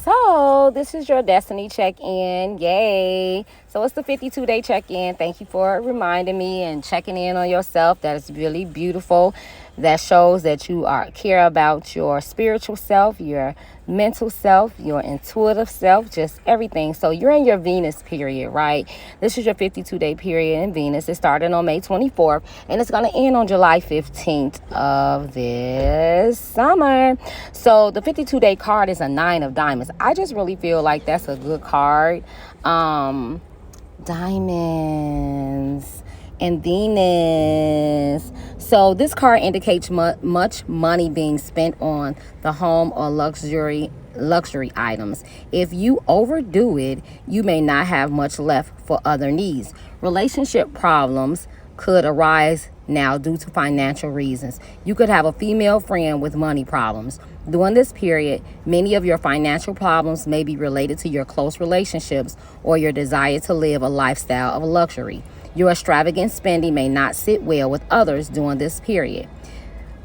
So this is your destiny check-in. Yay. So it's the 52-day check-in. Thank you for reminding me and checking in on yourself. That is really beautiful. That shows that you care about your spiritual self, your mental self, your intuitive self, just everything. So you're in your Venus period, right? This is your 52-day period in Venus. It started on May 24th and it's going to end on July 15th of this summer. So the 52-day card is a 9 of diamonds. I just really feel like that's a good card. Diamonds and Venus. So this card indicates much money being spent on the home or luxury items. If you overdo it, you may not have much left for other needs. Relationship problems could arise now due to financial reasons. You could have a female friend with money problems. During this period, many of your financial problems may be related to your close relationships or your desire to live a lifestyle of luxury. Your extravagant spending may not sit well with others during this period.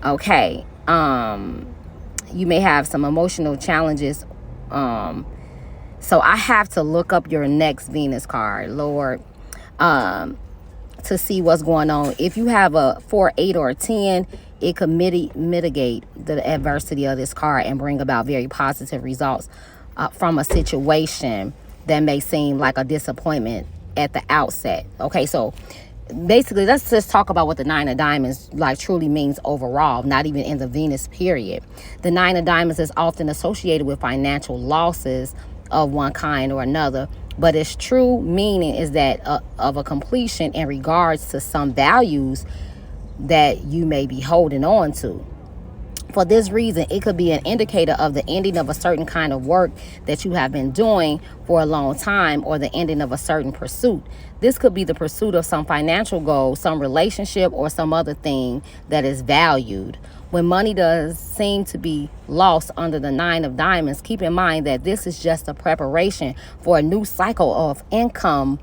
Okay. You may have some emotional challenges. So I have to look up your next Venus card, Lord, to see what's going on. If you have a 4, 8, or a 10, it could mitigate the adversity of this card and bring about very positive results from a situation that may seem like a disappointment at the outset. Okay, so basically let's just talk about what the 9 of diamonds like truly means overall, not even in the Venus period. The 9 of diamonds is often associated with financial losses of one kind or another, but its true meaning is that of a completion in regards to some values that you may be holding on to. For this reason, it could be an indicator of the ending of a certain kind of work that you have been doing for a long time, or the ending of a certain pursuit. This could be the pursuit of some financial goal, some relationship, or some other thing that is valued. When money does seem to be lost under the 9 of diamonds, keep in mind that this is just a preparation for a new cycle of incoming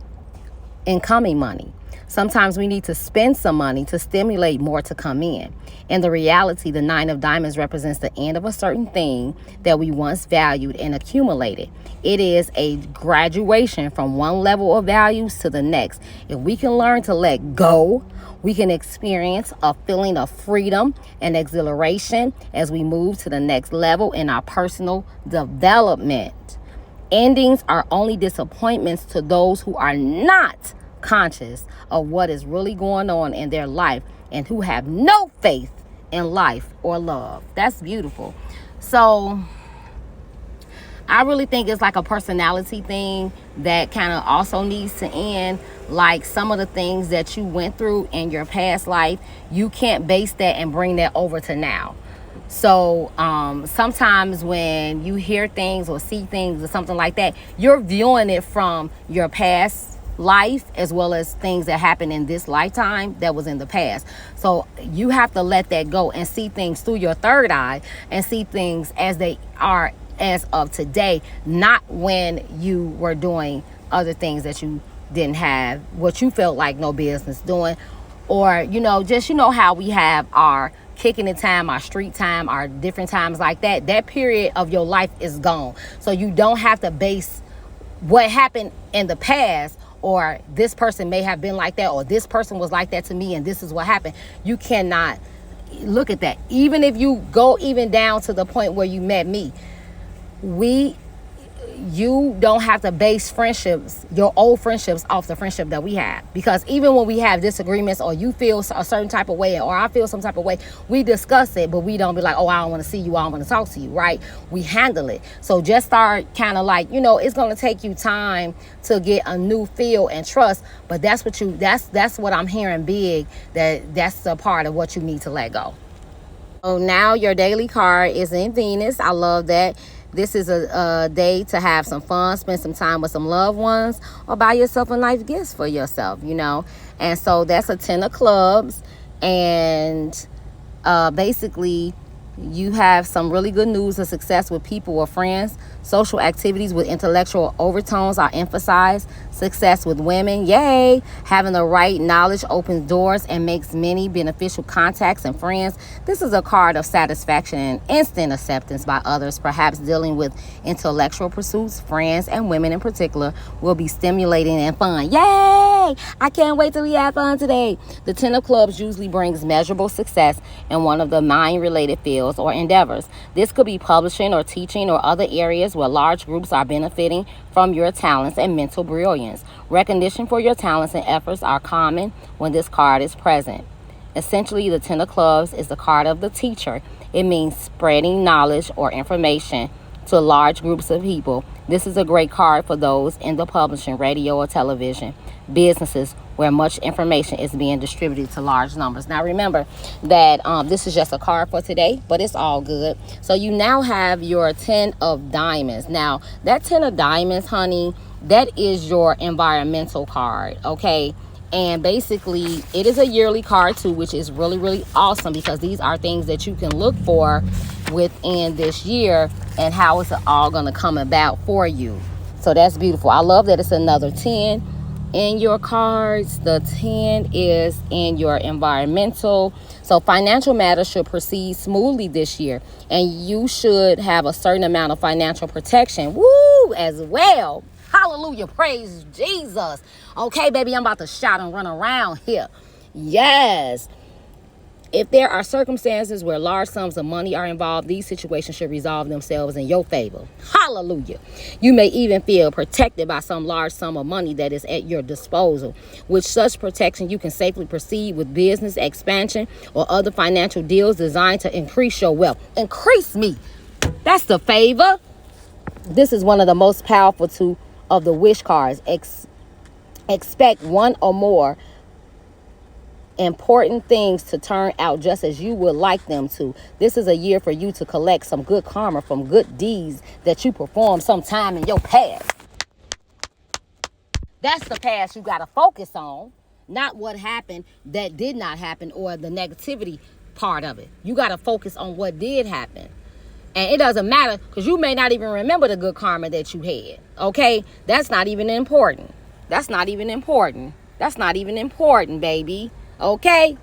money. Sometimes we need to spend some money to stimulate more to come in. In the reality, the 9 of diamonds represents the end of a certain thing that we once valued and accumulated. It is a graduation from one level of values to the next. If we can learn to let go, we can experience a feeling of freedom and exhilaration as we move to the next level in our personal development. Endings are only disappointments to those who are not conscious of what is really going on in their life and who have no faith in life or love. That's beautiful. So I really think it's like a personality thing that kind of also needs to end. Like some of the things that you went through in your past life, you can't base that and bring that over to now. So sometimes when you hear things or see things or something like that, you're viewing it from your past life as well as things that happened in this lifetime that was in the past. So you have to let that go and see things through your third eye and see things as they are as of today, not when you were doing other things that you didn't have, what you felt like no business doing, or just how we have our kicking it time, our street time, our different times like that. That period of your life is gone. So you don't have to base what happened in the past, or this person may have been like that, or this person was like that to me and this is what happened. You cannot look at that. Even if you go even down to the point where you met me, you don't have to base friendships, your old friendships, off the friendship that we have. Because even when we have disagreements, or you feel a certain type of way or I feel some type of way, we discuss it, but we don't be like, oh, I don't want to see you, I don't want to talk to you, right? We handle it. So just start kind of like, it's going to take you time to get a new feel and trust, but that's what I'm hearing big, that's a part of what you need to let go. So now your daily card is in Venus. I love that. This is a day to have some fun, spend some time with some loved ones, or buy yourself a nice gift for yourself, And so that's a 10 of clubs. And basically, You have some really good news of success with people or friends. Social activities with intellectual overtones are emphasized. Success with women, yay! Having the right knowledge opens doors and makes many beneficial contacts and friends. This is a card of satisfaction and instant acceptance by others. Perhaps dealing with intellectual pursuits, friends, and women in particular will be stimulating and fun. Yay! I can't wait till we have fun today. The Ten of Clubs usually brings measurable success in one of the mind-related fields or endeavors. This could be publishing or teaching or other areas where large groups are benefiting from your talents and mental brilliance. Recognition for your talents and efforts are common when this card is present. Essentially, the Ten of Clubs is the card of the teacher. It means spreading knowledge or information to large groups of people. This is a great card for those in the publishing, radio, or television businesses where much information is being distributed to large numbers. Now remember that this is just a card for today, but it's all good. So you now have your 10 of diamonds. Now that 10 of diamonds, honey, that is your environmental card, okay? And basically it is a yearly card too, which is really, really awesome because these are things that you can look for within this year and how it's all going to come about for you. So that's beautiful. I love that it's another 10 in your cards. The 10 is in your environmental. So financial matters should proceed smoothly this year, and you should have a certain amount of financial protection, as well. Hallelujah, praise Jesus. Okay, baby, I'm about to shout and run around here. Yes. If there are circumstances where large sums of money are involved, these situations should resolve themselves in your favor. Hallelujah. You may even feel protected by some large sum of money that is at your disposal. With such protection, you can safely proceed with business expansion or other financial deals designed to increase your wealth. Increase me. That's the favor. This is one of the most powerful two of the wish cards. Expect one or more important things to turn out just as you would like them to. This is a year for you to collect some good karma from good deeds that you performed sometime in your past. That's the past you got to focus on, not what happened that did not happen or the negativity part of it. You got to focus on what did happen. And it doesn't matter because you may not even remember the good karma that you had. Okay? That's not even important. That's not even important. That's not even important, baby. Okay?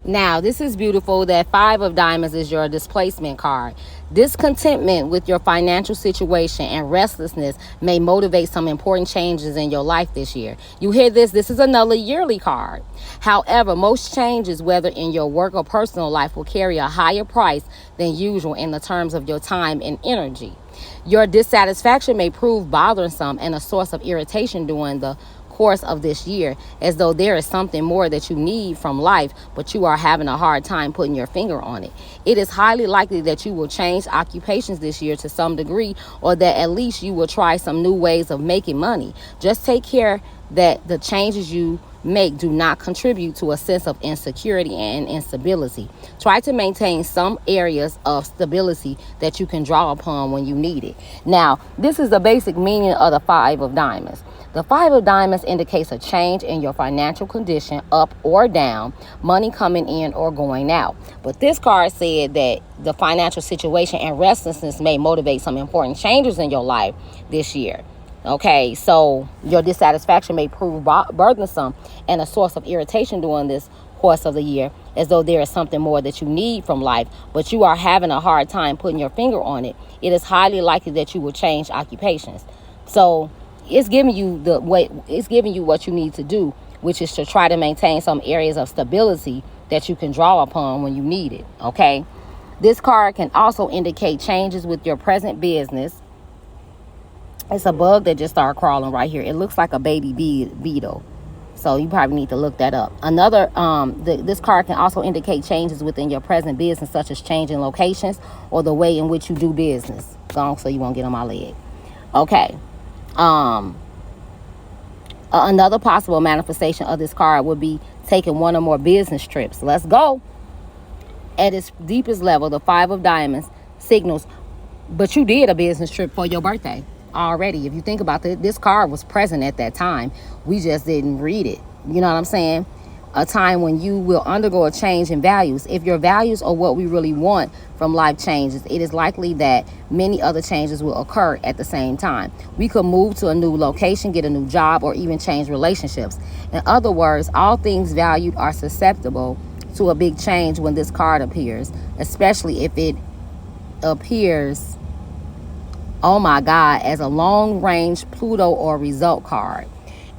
Now, this is beautiful. That 5 of diamonds is your displacement card. Discontentment with your financial situation and restlessness may motivate some important changes in your life this year. You hear this? This is another yearly card. However, most changes, whether in your work or personal life, will carry a higher price than usual in the terms of your time and energy. Your dissatisfaction may prove bothersome and a source of irritation during the course of this year, as though there is something more that you need from life, but you are having a hard time putting your finger on it. It is highly likely that you will change occupations this year to some degree, or that at least you will try some new ways of making money. Just take care that the changes you make do not contribute to a sense of insecurity and instability. Try to maintain some areas of stability that you can draw upon when you need it. Now, this is the basic meaning of the 5 of diamonds. The 5 of diamonds indicates a change in your financial condition, up or down, money coming in or going out. But this card said that the financial situation and restlessness may motivate some important changes in your life this year. Okay, so your dissatisfaction may prove burdensome and a source of irritation during this course of the year, as though there is something more that you need from life, but you are having a hard time putting your finger on it. It is highly likely that you will change occupations. So it's giving you what you need to do, which is to try to maintain some areas of stability that you can draw upon when you need it. Okay, this card can also indicate changes with your present business. It's a bug that just started crawling right here. It looks like a baby beetle. So you probably need to look that up. This card can also indicate changes within your present business, such as changing locations or the way in which you do business. Go on, so you won't get on my leg. Okay. Another possible manifestation of this card would be taking one or more business trips. Let's go. At its deepest level, the 5 of diamonds signals, but you did a business trip for your birthday already. If you think about it, this card was present at that time. We just didn't read it. You know what I'm saying? a time when you will undergo a change in values. If your values are what we really want from life changes, it is likely that many other changes will occur at the same time. We could move to a new location, get a new job, or even change relationships. In other words, all things valued are susceptible to a big change when this card appears, especially if it appears, oh my God, as a long range Pluto or result card.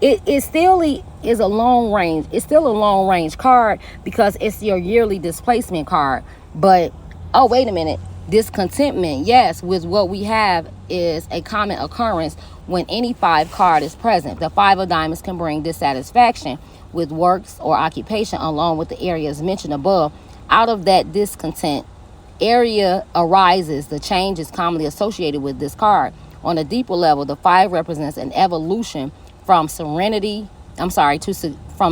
It still is a long range. It's still a long range card because it's your yearly displacement card. But, oh, wait a minute. Discontentment, yes, with what we have is a common occurrence when any 5 card is present. The 5 of diamonds can bring dissatisfaction with works or occupation along with the areas mentioned above. Out of that discontent area arises the changes commonly associated with this card. On a deeper level, the 5 represents an evolution from from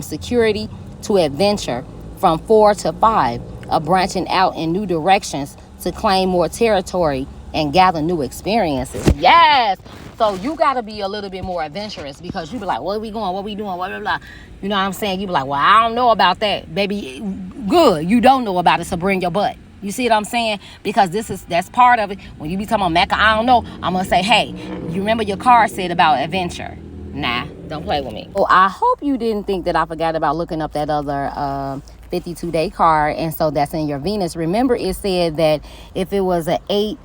security to adventure, from 4 to 5, a branching out in new directions to claim more territory and gather new experiences. Yes. So you got to be a little bit more adventurous, because you be like, where are we going? What are we doing? Blah, blah, blah. You know what I'm saying? You be like, well, I don't know about that. Baby, good. You don't know about it, so bring your butt. You see what I'm saying? Because that's part of it. When you be talking about Mecca, I don't know, I'm going to say, hey, you remember your card said about adventure. Nah, don't play with me. Well, I hope you didn't think that I forgot about looking up that other 52-day card. And so that's in your Venus. Remember, it said that if it was an 8,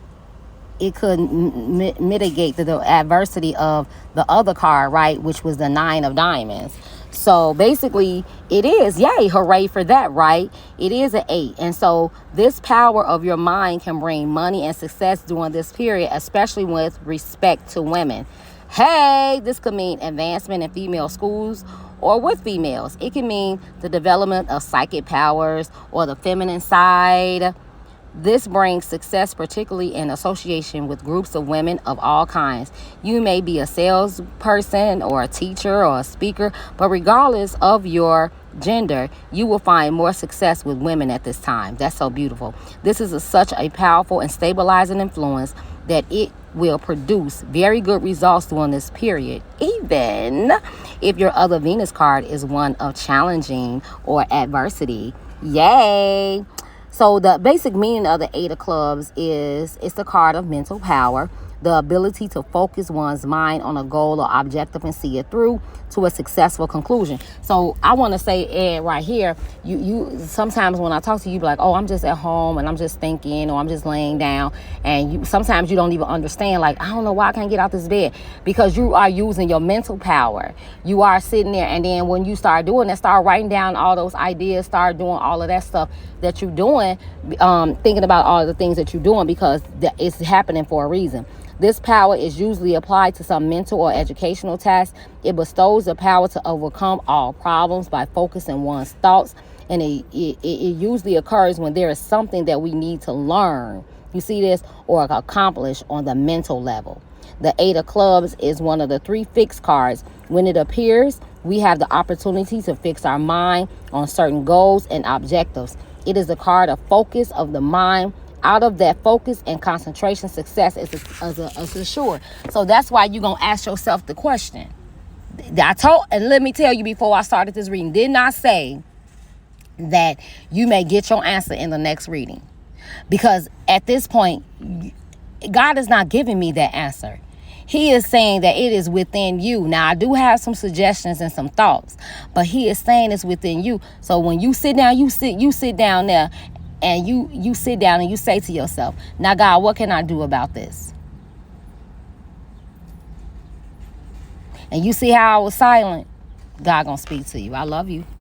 it could mitigate the adversity of the other card, right? Which was the 9 of diamonds. So basically, it is, yay, hooray for that, right? It is an 8. And so this power of your mind can bring money and success during this period, especially with respect to women. Hey, this could mean advancement in female schools or with females. It can mean the development of psychic powers or the feminine side. This brings success, particularly in association with groups of women of all kinds. You may be a salesperson or a teacher or a speaker, but regardless of your gender, you will find more success with women at this time. That's so beautiful. This is such a powerful and stabilizing influence that it will produce very good results during this period, even if your other Venus card is one of challenging or adversity. Yay! So the basic meaning of the 8 of clubs is it's the card of mental power, the ability to focus one's mind on a goal or objective and see it through to a successful conclusion. So I want to say, Ed, right here, you sometimes when I talk to you, be like, oh, I'm just at home and I'm just thinking, or I'm just laying down, and sometimes you don't even understand, like, I don't know why I can't get out this bed, because you are using your mental power. You are sitting there, and then when you start doing that, start writing down all those ideas, start doing all of that stuff that you're doing, thinking about all of the things that you're doing, because it's happening for a reason. This power is usually applied to some mental or educational task. It bestows the power to overcome all problems by focusing one's thoughts. And it usually occurs when there is something that we need to learn, you see this, or accomplish on the mental level. The 8 of clubs is one of the 3 fixed cards. When it appears, we have the opportunity to fix our mind on certain goals and objectives. It is a card of focus of the mind. Out of that focus and concentration, success is assured. So that's why you're going to ask yourself the question. And let me tell you, before I started this reading, did not say that you may get your answer in the next reading. Because at this point, God is not giving me that answer. He is saying that it is within you. Now, I do have some suggestions and some thoughts, but he is saying it's within you. So when you sit down, you sit down there, and you sit down and you say to yourself, now, God, what can I do about this? And you see how I was silent? God gonna speak to you. I love you.